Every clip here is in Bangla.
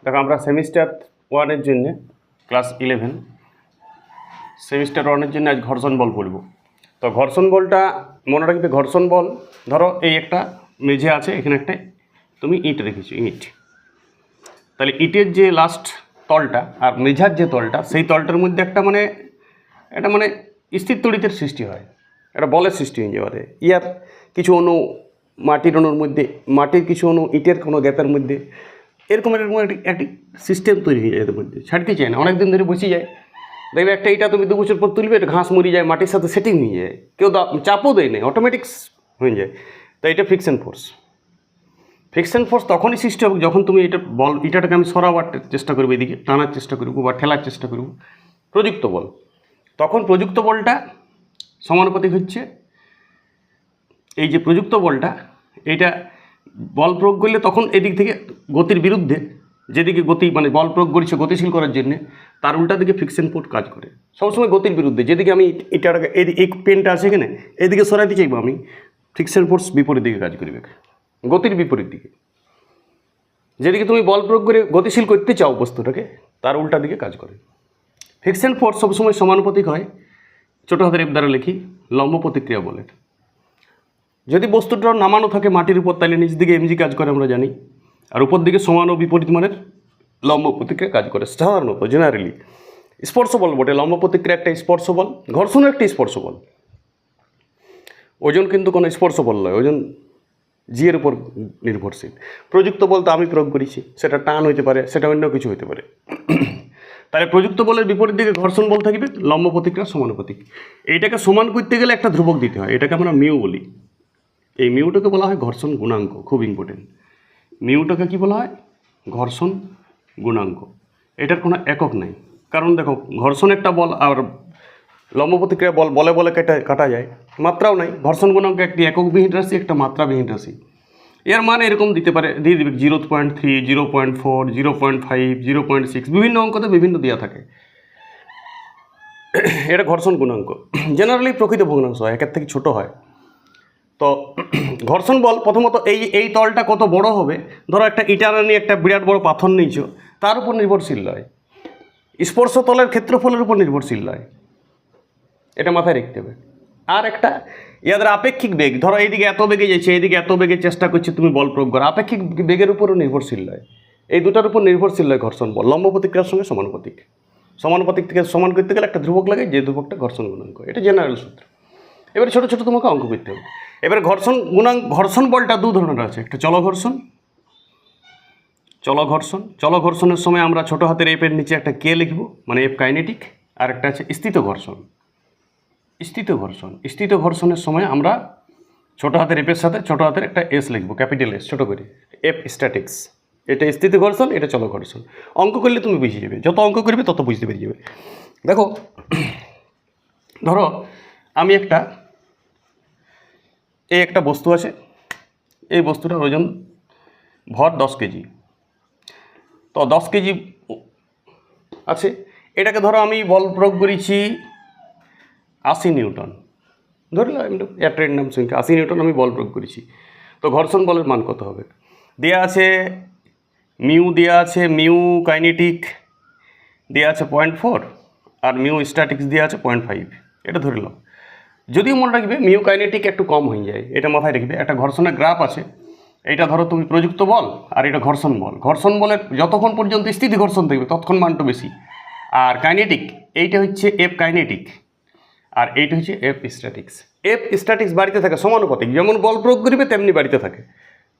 দেখো আমরা সেমিস্টার ওয়ানের জন্য ক্লাস 11 সেমিস্টার ওয়ানের জন্য আজ ঘর্ষণ বল পড়ব। তো ঘর্ষণ বলটা মনে রাখবে, ঘর্ষণ বল ধরো এই একটা মেঝে আছে, এখানে একটা তুমি ইট রেখেছো, ইট। তাহলে ইটের যে লাস্ট তলটা আর মেঝার যে তলটা, সেই তলটার মধ্যে একটা মানে স্থির তড়িতের সৃষ্টি হয়, একটা বলের সৃষ্টি হয়ে যাবে। ইয়ার কিছু অণু মাটির অণুর মধ্যে, মাটির কিছু অণু ইটের কোনো গ্যাপের মধ্যে, এরকম একটি সিস্টেম তৈরি হয়ে যায় এদের মধ্যে, ছাড়তে চায় না, অনেক দিন ধরে বসে যায়। দেখবে একটা এটা তুমি 2 বছর পর তুলবে, এটা ঘাস মরে যায়, মাটির সাথে সেটিং হয়ে যায়, কেউ চাপও দেয় না, অটোমেটিক হয়ে যায়। তো এটা ফ্রিকশন ফোর্স। ফ্রিকশন ফোর্স তখনই সৃষ্টি হবে যখন তুমি এটা বল, ইটাটাকে আমি সরাবার চেষ্টা করবো, এদিকে টানার চেষ্টা করবো বা ঠেলার চেষ্টা করবো, প্রযুক্ত বল। তখন প্রযুক্ত বলটা সমানুপাতিক হচ্ছে এই যে প্রযুক্ত বলটা, এইটা বল প্রয়োগ করলে তখন এদিক থেকে গতির বিরুদ্ধে, যেদিকে গতি মানে বল প্রয়োগ করেছে গতিশীল করার জন্য, তার উল্টা দিকে ফ্রিকশন ফোর্স কাজ করে সবসময় গতির বিরুদ্ধে। যেদিকে আমি এটাকে এই পেনটা আছে এখানে, এদিকে সরাইতে চাইবো আমি, ফ্রিকশন ফোর্স বিপরীত দিকে কাজ করবে, গতির বিপরীত দিকে। যেদিকে তুমি বল প্রয়োগ করে গতিশীল করতে চাও বস্তুটাকে, তার উল্টা দিকে কাজ করে। ফ্রিকশন ফোর্স সবসময় সমানুপাতিক হয়, ছোটো হাতের এফ দ্বারা লিখি, লম্ব প্রতিক্রিয়া বলের। যদি বস্তুটা নামানো থাকে মাটির উপর, তাহলে নিচ দিকে এমজি কাজ করে আমরা জানি, আর উপর দিকে সমান ও বিপরীত মানের লম্ব প্রতিক্রিয়া কাজ করে সাধারণত, জেনারেলি। স্পর্শ বল বটে, লম্ব প্রতিক্রিয়া একটা স্পর্শ বল, ঘর্ষণও একটি স্পর্শ বল। ওজন কিন্তু কোনো স্পর্শ বল নয়, ওজন জি এর উপর নির্ভরশীল। প্রযুক্ত বল তো আমি প্রয়োগ করেছি, সেটা টান হইতে পারে, সেটা অন্য কিছু হইতে পারে। তাহলে প্রযুক্ত বলের বিপরীত দিকে ঘর্ষণ বল থাকবে, লম্ব প্রতিক্রিয়া সমানুপাতিক। এইটাকে সমান করতে গেলে একটা ধ্রুবক দিতে হয়, এটাকে আমরা মিউ বলি। এই মিউটাকে বলা হয় ঘর্ষণ গুণাঙ্ক, খুব ইম্পর্টেন্ট। মিউটাকে কি বলা হয়? ঘর্ষণ গুণাঙ্ক। এটার কোনো একক নাই, কারণ দেখো ঘর্ষণ একটা বল আর লম্ব প্রতিক্রিয়া বল বলে বলে কাটা যায়, মাত্রাও নাই। ঘর্ষণ গুণাঙ্ক একটি এককবিহীন রাশি, একটা মাত্রাবিহীন রাশি। এর মান এরকম দিতে পারে, দিয়ে দেবে 0.3, 0.4, 0.5, 0.6, বিভিন্ন অঙ্কতে বিভিন্ন দেওয়া থাকে। এটা ঘর্ষণ গুণাঙ্ক। জেনারেলি প্রকৃত ভগ্নাংশ হয়, একের থেকে ছোটো হয়। তো ঘর্ষণ বল প্রথমত এই তলটা কত বড় হবে, ধরো একটা ইটারা নিয়ে একটা বিরাট বড় পাথর নিয়েছো, তার উপর নির্ভরশীল নয়। স্পর্শ তলের ক্ষেত্রফলের উপর নির্ভরশীল নয়, এটা মাথায় রাখতে হবে। আর একটা ইয়াদের আপেক্ষিক বেগ, ধরো এইদিকে এত বেগে যাচ্ছে, এইদিকে এত বেগে চেষ্টা করছে তুমি বল প্রয়োগ করো, আপেক্ষিক বেগের উপরও নির্ভরশীল নয়। এই দুটার উপর নির্ভরশীল নয় ঘর্ষণ বল। লম্ব প্রতিক্রিয়ার সঙ্গে সমানুপাতিক, সমানুপাতিক থেকে সমান করতে গেলে একটা ধ্রুবক লাগে, যে ধ্রুবকটা ঘর্ষণ গুণাঙ্ক। এটা জেনারেল সূত্র। এবারে ছোটো ছোটো তোমাকে অঙ্ক করতে হবে। এবারে ঘর্ষণ বলটা 2 ধরনের আছে, একটা চলঘর্ষণ, চলঘর্ষণের সময় আমরা ছোটো হাতের এফের নিচে একটা কে লিখব, মানে এফ কাইনেটিক। আর একটা আছে স্থিত ঘর্ষণ। স্থিত ঘর্ষণের সময় আমরা ছোটো হাতের এফের সাথে ছোটো হাতের একটা এস লিখবো, ক্যাপিটাল এস, ছোটো করে, এফ স্ট্যাটিক্স। এটা স্থিত ঘর্ষণ, এটা চলঘর্ষণ। অঙ্ক করলে তুমি বুঝে যাবে, যত অঙ্ক করবে তত বুঝতে পেরে যাবে। দেখো ধরো আমি একটা বস্তু আছে, এই বস্তুটার ওজন ভর 10 কেজি। তো 10 কেজি আছে, এটাকে ধরো আমি বল প্রয়োগ করেছি 80 নিউটন, ধরলাম একটা নাম সংখ্যা 80 নিউটন আমি বল প্রয়োগ করেছি। তো ঘর্ষণ বলের মান কত হবে? দেয়া আছে মিউ, দেয়া আছে মিউ কাইনেটিক দেওয়া আছে 0.4, আর মিউ স্ট্যাটিক্স দেওয়া আছে 0.5। এটা ধরে নাও। যদিও মনে রাখবে মিউ কাইনেটিক একটু কম হয়ে যায়, এটা মাথায় রাখবে। একটা ঘর্ষণের গ্রাফ আছে, এইটা ধরো তুমি প্রযুক্ত বল আর এটা ঘর্ষণ বল। ঘর্ষণ বলের যতক্ষণ পর্যন্ত স্থিতি ঘর্ষণ থাকবে ততক্ষণ মানটা বেশি। আর কাইনেটিক এইটা হচ্ছে এফ কাইনেটিক, আর এইটা হচ্ছে এফ স্ট্যাটিক্স। এফ স্ট্যাটিক্স বাড়িতে থাকে সমানুপাতিক, যেমন বল প্রয়োগ করবে তেমনি বাড়িতে থাকে।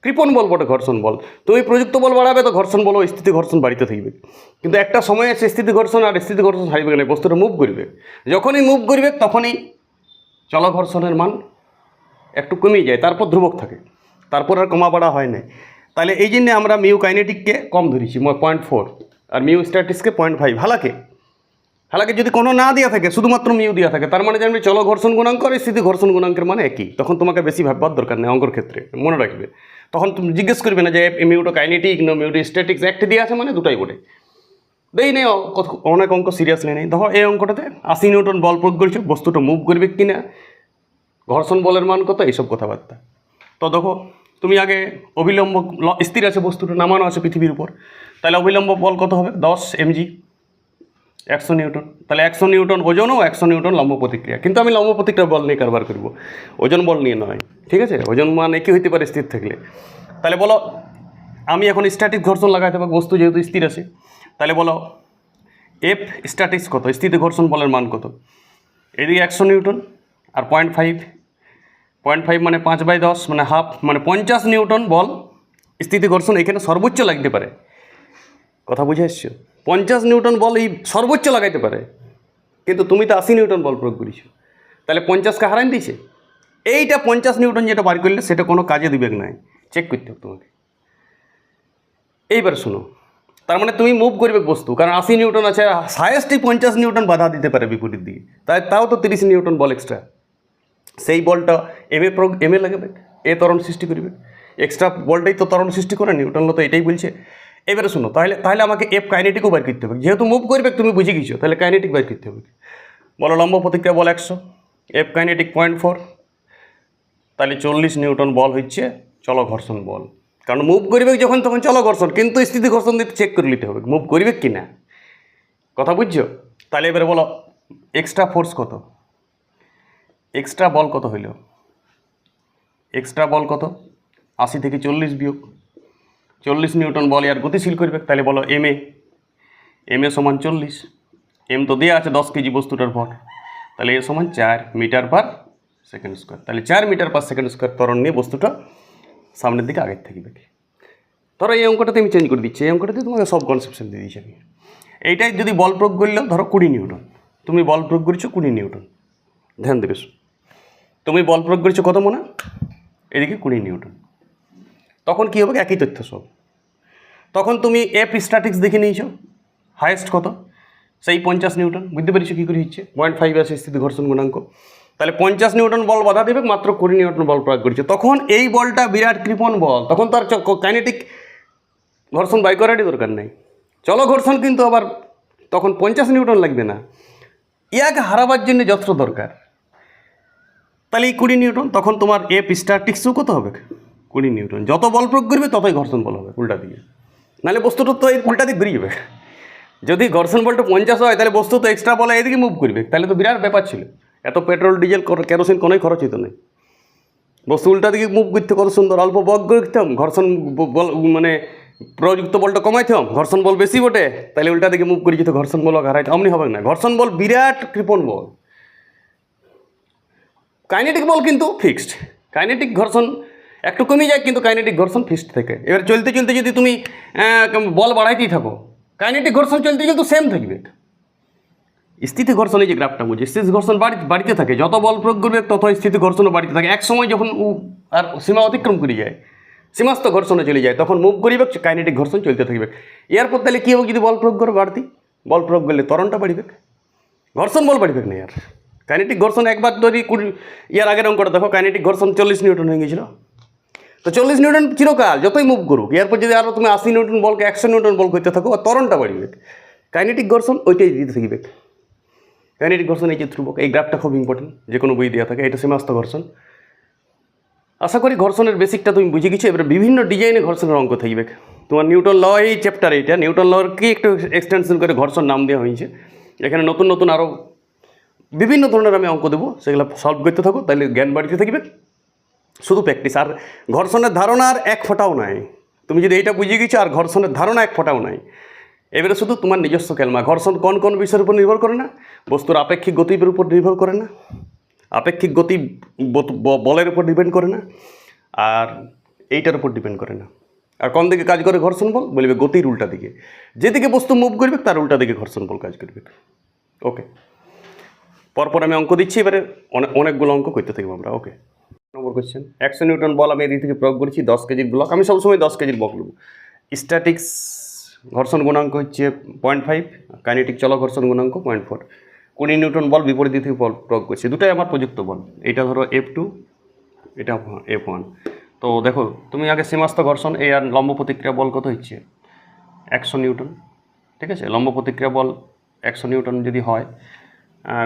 কৃপণ বল বটে ঘর্ষণ বল। তুমি প্রযুক্ত বল বাড়াবে তো ঘর্ষণ বল ও স্থিতি ঘর্ষণ বাড়িতে থাকবে। কিন্তু একটা সময় আছে স্থিতি ঘর্ষণ আর স্থিতি ঘর্ষণ হারিবে না, বস্তুটা মুভ করবে। যখনই মুভ করবে তখনই চলঘর্ষণের মান একটু কমে যায়, তারপর ধ্রুবক থাকে, তারপর আর কমা বাড়া হয় না। তাহলে এই জন্যে আমরা মিউ কাইনেটিককে কম ধরেছি 0.4, আর মিউ স্ট্যাটিক্সকে 0.5। হালাকে যদি কোনো না দেওয়া থাকে, শুধুমাত্র মিউ দেওয়া থাকে, তার মানে জানবে চল ঘর্ষণ গুণাঙ্ক আর স্থিতি ঘর্ষণ গুণাঙ্কের মানে একই। তখন তোমাকে বেশি ভাববার দরকার নেই অঙ্কর ক্ষেত্রে, মনে রাখবে। তখন তুমি জিজ্ঞেস করবে না যে মিউটো কাইনেটিক না মিউটো স্ট্যাটিক্স, একটা দিয়ে আছে মানে দুটাই বটে। দেই নেই, অনেক অঙ্ক সিরিয়াসলি নেই। দেখো এই অঙ্কটাতে 80 নিউটন বল প্রয়োগ করেছো, বস্তুটা মুভ করবে কি না, ঘর্ষণ বলের মান কত, এইসব কথাবার্তা। তো দেখো তুমি আগে অবিলম্ব স্থির আছে বস্তুটা নামানো আছে পৃথিবীর উপর, তাহলে অবিলম্ব বল কত হবে 10 mg 100 নিউটন। তাহলে 100 নিউটন ওজনও 100 নিউটন লম্ব প্রতিক্রিয়া, কিন্তু আমি লম্ব প্রতিক্রিয়া বল নিয়ে কারবার করব, ওজন বল নিয়ে নয়। ঠিক আছে, ওজন মান একই হইতে পারে স্থির থাকলে। তাহলে বলো আমি এখন স্ট্যাটিক ঘর্ষণ লাগাইতে পারবো, বস্তু যেহেতু স্থির আছে। তাহলে বলো এফ স্ট্যাটিক্স কত, স্থিতি ঘর্ষণ বলের মান কত? এদিকে 100 নিউটন আর 0.5 মানে 5/10 মানে হাফ, মানে 50 নিউটন বল স্থিতি ঘর্ষণ এখানে সর্বোচ্চ লাগতে পারে। কথা বুঝে এসছো? 50 নিউটন বল এই সর্বোচ্চ লাগাইতে পারে, কিন্তু তুমি তো 80 নিউটন বল প্রয়োগ করেছো, তাহলে 50কে হারান দিয়েছে। এইটা 50 নিউটন যেটা বার করলে সেটা কোনো কাজে দিবে না, চেক করতে হবে তোমাকে। এইবার শোনো, তার মানে তুমি মুভ করবে বস্তু, কারণ 80 নিউটন আছে, হায়েস্টই 50 নিউটন বাধা দিতে পারে বিপরীত দিকে, তাও তো 30 নিউটন বল এক্সট্রা। সেই বলটা এমএ লাগাবে, এ ত্বরণ সৃষ্টি করবে, এক্সট্রা বলটাই তো ত্বরণ সৃষ্টি করে, নিউটন তো এটাই বলছে। এবারে শোনো, তাহলে আমাকে এফ কাইনেটিকও বের করতে হবে, যেহেতু মুভ করবে তুমি বুঝে গেছো, তাহলে কাইনেটিক বের করতে হবে। বলো লম্ব প্রতিক্রিয়া বল 100, এফ কাইনেটিক 0.4, তাহলে 40 নিউটন বল হচ্ছে চলো ঘর্ষণ বল। কারণ মুভ করবে যখন তখন চলো ঘর্ষণ, কিন্তু স্থিতি ঘর্ষণ দিতে চেক করে নিতে হবে মুভ করবে কি না। কথা বুঝছো? তাহলে এবারে বলো এক্সট্রা ফোর্স কত, এক্সট্রা বল কত হইল? এক্সট্রা বল কত? 80 থেকে 40 বিয়োগ 40 নিউটন বল আর গতিশীল করবে। তাহলে বলো এম এ সমান 40, এম তো দেওয়া আছে 10 কেজি বস্তুটার ভর, তাহলে এ সমান 4 মিটার পার সেকেন্ড স্কোয়ার। তাহলে 4 মিটার পার সেকেন্ড স্কোয়ার ত্বরণ নিয়ে বস্তুটা সামনের দিকে আগের থাকবে। ধরো এই অঙ্কটাতে আমি চেঞ্জ করে দিচ্ছি, এই অঙ্কটাতে তোমাকে সব কনসেপশন দিয়ে দিচ্ছি আমি। এইটাই যদি বল প্রয়োগ করলেও ধরো 20 নিউটন, তুমি বল প্রয়োগ করেছো 20 নিউটন, ধ্যান দেবে। তুমি বল প্রয়োগ করেছো কত মনে, এদিকে 20 নিউটন। তখন কী হবে, একই তথ্য সব। তখন তুমি এফ স্ট্যাটিক্স দেখে নিয়েছো, হায়েস্ট কত, সেই 50 নিউটন। বুঝতে পেরেছো কী করে হচ্ছে? 0.5 আছে স্থিতি ঘর্ষণ গুণাঙ্ক, তাহলে 50 নিউটন বল বাধা দেবে, মাত্র 20 নিউটন বল প্রয়োগ করেছে। তখন এই বলটা বিরাট কৃপণ বল, তখন তার কাইনেটিক ঘর্ষণ বাই করারই দরকার নেই। চলো ঘর্ষণ কিন্তু আবার তখন 50 নিউটন লাগবে না, ইয়াকে হারাবার জন্য যত্র দরকার। তাহলে এই 20 নিউটন, তখন তোমার এফ স্ট্যাটিক্সও কত হবে? 20 নিউটন। যত বল প্রয়োগ করবে ততই ঘর্ষণ বল হবে উল্টা দিকে, নাহলে বস্তুটা তো এই উল্টা দিকে ঘুরে যাবে। যদি ঘর্ষণ বলটা 50 হয়, তাহলে বস্তু তো এক্সট্রা বলে এদিকে মুভ করবে, তাহলে তো বিরাট ব্যাপার ছিল। এত পেট্রোল ডিজেল কেরোসিন কোনোই খরচ হতো না, বস্তু উল্টা দিকে মুভ করতে কত সুন্দর, অল্প বল করতাম, ঘর্ষণ বল মানে প্রযুক্ত বলটা কমাইতাম, ঘর্ষণ বল বেশি বটে, তাহলে উল্টা দিকে মুভ করে যেত, ঘর্ষণ বল হারাইতে অমনি হবে না। ঘর্ষণ বল বিরাট কৃপণ বল। কাইনেটিক বল কিন্তু ফিক্সড, কাইনেটিক ঘর্ষণ একটু কমে যায়, কিন্তু কাইনেটিক ঘর্ষণ ফিক্সড থাকে। এবার চলতে চলতে যদি তুমি বল বাড়াইতেই থাকো, কাইনেটিক ঘর্ষণ চলতে চলতে সেম থাকবে। স্থিতি ঘর্ষণ, এই যে গ্রাফটা বুঝে, স্থিতি ঘর্ষণ বাড়িতে থাকে, যত বল প্রয়োগ করবে তত স্থিতি ঘর্ষণও বাড়িতে থাকে। এক সময় যখন আর সীমা অতিক্রম করে যায়, সীমাস্ত ঘর্ষণে চলে যায়, তখন মুভ করিবে, কাইনেটিক ঘর্ষণ চলতে থাকবে। এরপর তাহলে কী হবে, যদি বল প্রয়োগ করো বাড়তি, বল প্রয়োগ করলে ত্বরণটা বাড়বে, ঘর্ষণ বল বাড়বে না। ইয়ার কাইনেটিক ঘর্ষণ একবার যদি ইয়ার আগের অঙ্কটা দেখো, কাইনেটিক ঘর্ষণ 40 নিউটন হয়ে গেছিলো, তো 40 নিউটন চিরকাল যতই মুভ করুক। এরপর যদি আরও তুমি 80 নিউটন বলকে 100 নিউটন বল করতে থাকো, আর ত্বরণটা বাড়বে। কাইনেটিক ঘর্ষণ ওইটাই দিতে থাকবে। কাইনেটিক ঘর্ষণ এই যে ধ্রুবক, এই গ্রাফটা খুব ইম্পর্টেন্ট, যে কোনো বই দেওয়া থাকে। এটা সীমাস্ত ঘর্ষণ। আশা করি ঘর্ষণের বেসিকটা তুমি বুঝে গেছো। এবার বিভিন্ন ডিজাইনে ঘর্ষণের অঙ্ক থাকবে। তোমার নিউটন ল এই চ্যাপ্টার, এইটা নিউটন লর কি একটু এক্সটেনশন করে ঘর্ষণ নাম দেওয়া হয়েছে। এখানে নতুন নতুন আরও বিভিন্ন ধরনের আমি অঙ্ক দেবো, সেগুলো সলভ করতে থাকো, তাহলে জ্ঞান বাড়িতে থাকবে। শুধু প্র্যাকটিস, আর ঘর্ষণের ধারণা আর এক ফোঁটাও নাই। তুমি যদি এইটা বুঝে গেছো, আর ঘর্ষণের ধারণা এক ফোঁটাও নাই। এবারে শুধু তোমার নিজস্ব ক্যালমা। ঘর্ষণ কোন কোন বিষয়ের উপর নির্ভর করে না? বস্তুর আপেক্ষিক গতির উপর নির্ভর করে না, আপেক্ষিক গতি বলের উপর ডিপেন্ড করে না, আর এইটার উপর ডিপেন্ড করে না। আর কোন দিকে কাজ করে ঘর্ষণ বল? বলবে গতির উল্টা দিকে, যেদিকে বস্তু মুভ করবে তার উল্টা দিকে ঘর্ষণ বল কাজ করবে। ওকে, পরপর আমি অঙ্ক দিচ্ছি, এবারে অনেকগুলো অঙ্ক করতে থাকবো আমরা। ওকে, নম্বর কোয়েশ্চেন, 100 নিউটন বল আমি এদিক থেকে প্রয়োগ করেছি, 10 কেজির ব্লক। আমি সবসময় 10 কেজির ব্লক নেব। স্ট্যাটিক্স ঘর্ষণ গুণাঙ্ক হচ্ছে 0.5, কাইনেটিক চল ঘর্ষণ গুণাঙ্ক 0.4। 20 নিউটন বল বিপরীত দিক থেকে বল প্রয়োগ করছি, দুটাই আমার প্রযুক্ত বল। এটা ধরো F2, এটা F1। তো দেখো, তুমি আগে সীমাস্ত ঘর্ষণ, এই আর লম্ব প্রতিক্রিয়া বল কত হচ্ছে 100 নিউটন। ঠিক আছে, লম্ব প্রতিক্রিয়া বল 100 নিউটন যদি হয়,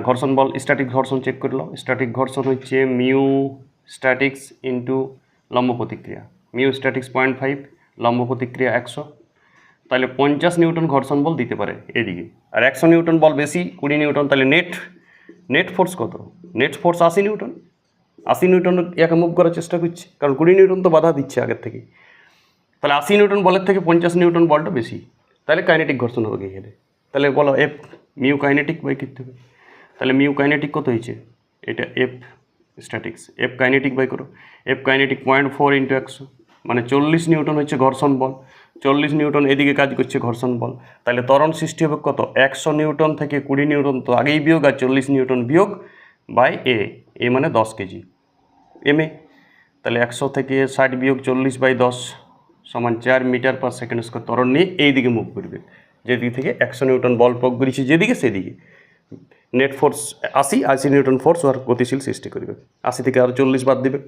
ঘর্ষণ বল স্ট্যাটিক ঘর্ষণ চেক করলো। স্ট্যাটিক ঘর্ষণ হচ্ছে মিউ স্ট্যাটিক্স ইন্টু লম্ব প্রতিক্রিয়া, মিউ স্ট্যাটিক্স 0.5, লম্ব প্রতিক্রিয়া 100, তাহলে 50 নিউটন ঘর্ষণ বল দিতে পারে এদিকে। আর 100 নিউটন বল বেশি 20 নিউটন, তাহলে নেট ফোর্স কত? Net force 80 Newton. 80 নিউটন একে মুভ করার চেষ্টা করছে, কারণ 20 নিউটন তো বাধা দিচ্ছে আগের থেকে। তাহলে 80 নিউটন বলের থেকে 50 নিউটন বলটা বেশি, তাহলে কাইনেটিক ঘর্ষণ হবে এখানে। তাহলে বলো এফ মিউ কাইনেটিক বাই করতে হবে। তাহলে মিউ কাইনেটিক কত হয়েছে? এটা এফ স্ট্যাটিক্স, এফ কাইনেটিক বাই করো। এফ কাইনেটিক 0.4 × 100, মানে 40 নিউটন হচ্ছে ঘর্ষণ বল। 40 নিউটন এদিকে কাজ করছে ঘর্ষণ বল, তাহলে ত্বরণ সৃষ্টি হবে কত? 100 নিউটন থেকে 20 নিউটন তো আগেই বিয়োগ, আর 40 নিউটন বিয়োগ বাই এ মানে 10 কেজি এম এ। তাহলে 100 থেকে 60 বিয়োগ 40 বাই 10 সমান 4 মিটার পার সেকেন্ড স্কোয়ার ত্বরণ নিয়ে এই দিকে মুভ করবে। যেদিক থেকে 100 নিউটন বল প্রয়োগ করেছি যেদিকে, সেদিকে নেট ফোর্স 80 নিউটন ফোর্স আর গতিশীল সৃষ্টি করবে। 80 থেকে আরও 40 বাদ দিবে,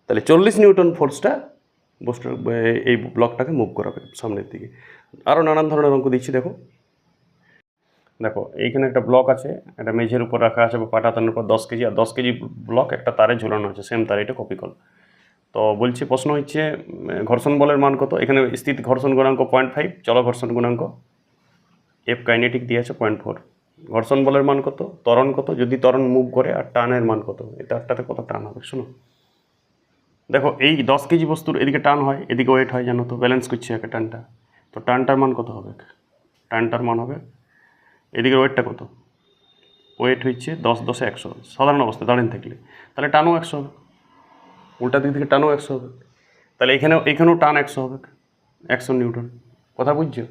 তাহলে 40 নিউটন ফোর্সটা বস্তু এই ব্লকটাকে মুভ করাবে সামনের দিকে। আরও নানান ধরনের অঙ্ক দিচ্ছি। দেখো এইখানে একটা ব্লক আছে, একটা মেঝের উপর রাখা আছে বা পাটাতনের উপর 10 কেজি, আর 10 কেজি ব্লক একটা তারে ঝুলানো আছে, সেম তার, এটা কপি কল। তো বলছি প্রশ্ন হচ্ছে ঘর্ষণ বলের মান কত? এখানে স্থিতি ঘর্ষণ গুণাঙ্ক 0.5, চল ঘর্ষণ গুণাঙ্ক এফ কাইনেটিক দিয়ে আছে 0.4। ঘর্ষণ বলের মান কত? ত্বরণ কত যদি ত্বরণ মুভ করে, আর টানের মান কত? এই তারটাতে কত টান হবে শোনো। দেখো এই 10 কেজি বস্তুর এদিকে টান হয়, এদিকে ওয়েট হয়, জানো তো, ব্যালেন্স করছে একে টানটা। তো টানটার মান কত হবে? টানটার মান হবে, এদিকে ওয়েটটা কত? ওয়েট হচ্ছে 10 × 100 সাধারণ অবস্থায় দাঁড়িয়ে থাকলে, তাহলে টানও 100 হবে, উল্টা দিক থেকে টানও 100 হবে। তাহলে এখানেও টান 100 হবে, 100 নিউটন। কথা বুঝছো?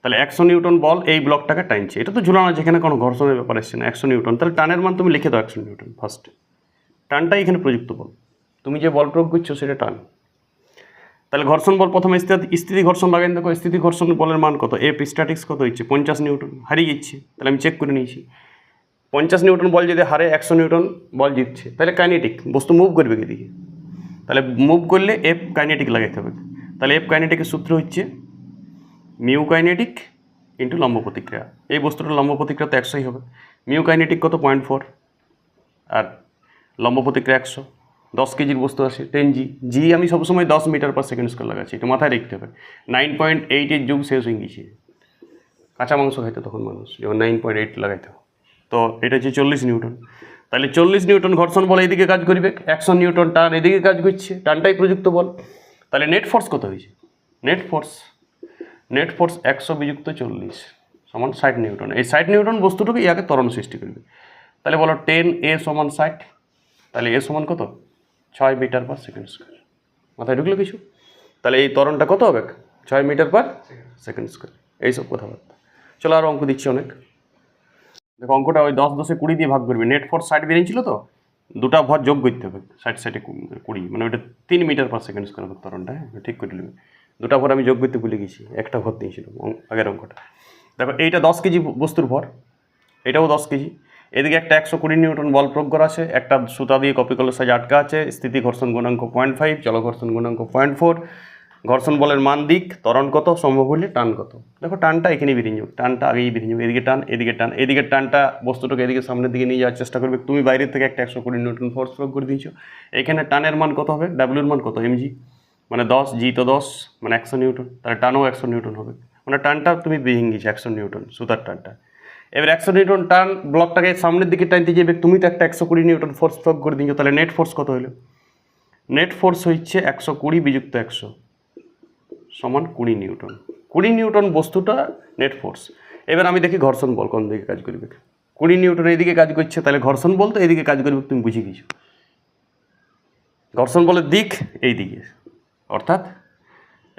তাহলে 100 নিউটন বল এই ব্লকটাকে টানছে, এটা তো ঝুলানো, যেখানে কোনো ঘর্ষণের ব্যাপার আসছে না। 100 নিউটন, তাহলে টানের মান তুমি লিখে দাও 100 নিউটন ফার্স্ট। টানটাই এখানে প্রযুক্ত বল, তুমি যে বল প্রয়োগ করছো সেটা টান। তাহলে ঘর্ষণ বল প্রথমে স্থিতি ঘর্ষণ লাগাই। দেখো স্থিতি ঘর্ষণ বলের মান কত? এফ স্ট্যাটিক্স কত হচ্ছে? 50 নিউটন। হারিয়ে যাচ্ছে, তাহলে আমি চেক করে নিয়েছি 50 নিউটন বল যদি হারে 100 নিউটন বল জিতছে, তাহলে কাইনেটিক বস্তু মুভ করবে এদিকে, তাহলে মুভ করলে এফ কাইনেটিক লাগাইতে হবে। তাহলে এফ কাইনেটিকের সূত্র হচ্ছে মিউ কাইনেটিক ইন্টু লম্ব প্রতিক্রিয়া। এই বস্তুটার লম্ব প্রতিক্রিয়া তো 100ই হবে। মিউ কাইনেটিক কত? 0.4, আর লম্ব প্রতিক্রিয়া 100। 10 কেজির বস্তু আসে 10 জি আমি সবসময় 10 মিটার পার সেকেন্ড স্কোয়ার লাগাচ্ছি, এটা মাথায় রাখতে হবে। 9.8 যুগ শেষ হয়ে গেছে, কাঁচা মাংস খাইতো তখন মানুষ, যেমন 9.8 লাগাইতো। তো এটা হচ্ছে 40 নিউটন। তাহলে 40 নিউটন ঘর্ষণ বল এদিকে কাজ করবে, 100 নিউটন টান এদিকে কাজ করছে, টানটাই প্রযুক্ত বল। তাহলে নেট ফোর্স কত হয়েছে? নেট ফোর্স 100 বিযুক্ত 40 সমান 60 নিউটন। এই 60 নিউটন বস্তুটাকে ইয়াকে ত্বরণ সৃষ্টি করবে। তাহলে বলো 10A সমান 60, তাহলে এ সমান কত? 6 মিটার পার সেকেন্ড স্কোয়ার। মাথায় ঢুকলো কিছু? তাহলে এই ত্বরণটা কত হবে? 6 মিটার পার সেকেন্ড স্কোয়ার। এইসব কথাবার্তা। চলো আরও অঙ্ক দিচ্ছি অনেক। দেখো অঙ্কটা ওই 10 10 20 দিয়ে ভাগ করবে। নেট ফোর্স 60 বেরিয়েছিল, তো দুটা ভর যোগ করতে হবে, 60 20, মানে ওইটা 3 মিটার পার সেকেন্ড স্কোয়ার হবে ত্বরণটা। হ্যাঁ ঠিক করে নেবে। দুটা ভর আমি যোগ করতে ভুলে গেছি, একটা ভর দিয়েছিলাম আগের অঙ্কটা। দেখো এইটা 10 কেজি বস্তুর ভর, এটাও 10 কেজি। এদিকে একটা 120 নিউটন বল প্রয়োগ করা আছে, একটা সুতা দিয়ে কপি কলের সাইজ আটকা আছে, স্থিতি ঘর্ষণ গুণাঙ্ক 0.5, চল ঘর্ষণ গুণাঙ্ক 0.4, ঘর্ষণ বলের মান দিক, ত্বরণ কত, সম্ভব হলে টান কত। দেখো টানটা এখানেই বেরিয়ে যাবে, টানটা আগেই বেরিয়ে যাবে, এদিকে টান এদিকে টান, এদিকে টানটা বস্তুটাকে এদিকে সামনের দিকে নিয়ে যাওয়ার চেষ্টা করবে। তুমি বাইরের থেকে একটা 120 নিউটন ফোর্স প্রয়োগ করে দিয়েছো, এখানে টানের মান কত হবে? ডাব্লিউর মান কত? এমজি, মানে 10, জি তো 10 মানে 100 নিউটন, তাহলে টানও 100 নিউটন হবে। মানে টানটা তুমি ভেঙে গেছো 100 নিউটন সুতার টানটা। এবার 100 নিউটন টান ব্লকটাকে সামনের দিকে টানতে যাবে, তুমি তো একটা 120 নিউটন ফোর্স প্রয়োগ করে দিয়েছো, তাহলে নেট ফোর্স কত হলো? নেট ফোর্স হচ্ছে 120 বিযুক্ত 100 সমান 20 নিউটন। 20 নিউটন বস্তুটা নেট ফোর্স। এবার আমি দেখি ঘর্ষণ বল কোন দিকে কাজ করবে। 20 নিউটন এইদিকে কাজ করছে, তাহলে ঘর্ষণ বল তো এইদিকে কাজ করবে, তুমি বুঝে গেছো। ঘর্ষণ বলের দিক এই দিকে, অর্থাৎ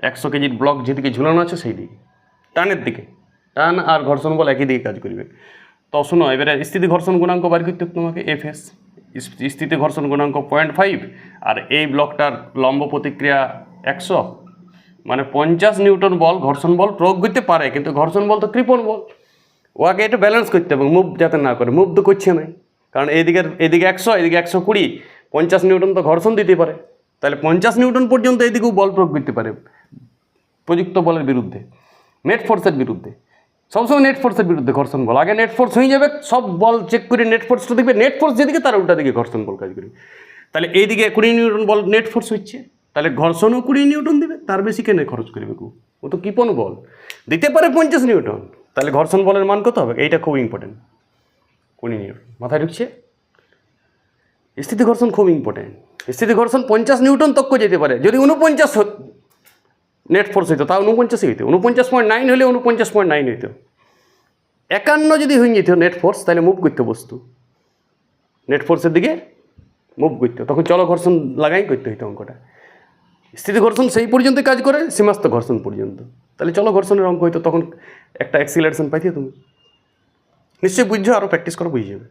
100 কেজির ব্লক যেদিকে ঝুলানো আছে সেই দিকে, টানের দিকে। টান আর ঘর্ষণ বল একই দিকে কাজ করবে। তো শোনো, এবারে স্থিতি ঘর্ষণ গুণাঙ্ক বার করতে হবে তোমাকে, এফএস। স্থিতি ঘর্ষণ গুণাঙ্ক 0.5, আর এই ব্লকটার লম্ব প্রতিক্রিয়া 100, মানে 50 নিউটন বল ঘর্ষণ বল প্রয়োগ করতে পারে, কিন্তু ঘর্ষণ বল তো কৃপণ বল, ওকে এটা ব্যালেন্স করতে হবে, মুভ যাতে না করে। মুভ তো করছে না, কারণ এদিকে 100 এদিকে 120, 50 নিউটন তো ঘর্ষণ দিতে পারে, তাহলে 50 নিউটন পর্যন্ত এদিকেও বল প্রয়োগ করতে পারে প্রযুক্ত বলের বিরুদ্ধে, নেট ফোর্সের বিরুদ্ধে। সবসময় নেট ফোর্সের বিরুদ্ধে ঘর্ষণ বল, আগে নেট ফোর্স হয়ে যাবে, সব বল চেক করে নেট ফোর্সটা দেখবে, নেট ফোর্স যেদিকে তার উল্টা দিকে ঘর্ষণ বল কাজ করবে। তাহলে এইদিকে 20 নিউটন বল নেট ফোর্স হচ্ছে, তাহলে ঘর্ষণও 20 নিউটন দেবে, তার বেশি কেন খরচ করবে ও তো কৃপণ বল, দিতে পারে 50 নিউটন, তাহলে ঘর্ষণ বলের মান কত হবে? এইটা খুব ইম্পর্টেন্ট, 20 নিউটন। মাথায় ঢুকছে? স্থিতি ঘর্ষণ খুব ইম্পর্টেন্ট। স্থিতি ঘর্ষণ 50 নিউটন তক্ক যেতে পারে, যদি 49 নেট ফোর্স হইতো তাও 49 হইতো, 49.9 হলে 49.9 হইতো। 51 যদি হয়ে যেত নেট ফোর্স, তাহলে মুভ করতে বস্তু নেট ফোর্সের দিকে মুভ করতে, তখন চলো ঘর্ষণ লাগাই করতে হইতো অঙ্কটা। স্থিতি ঘর্ষণ সেই পর্যন্ত কাজ করে, সীমাস্থ ঘর্ষণ পর্যন্ত, তাহলে চলো ঘর্ষণের অঙ্ক হইতো, তখন একটা অ্যাক্সিলারেশন পাইতে তুমি। নিশ্চয়ই বুঝছো, আরও প্র্যাকটিস করো, বুঝে যাবে।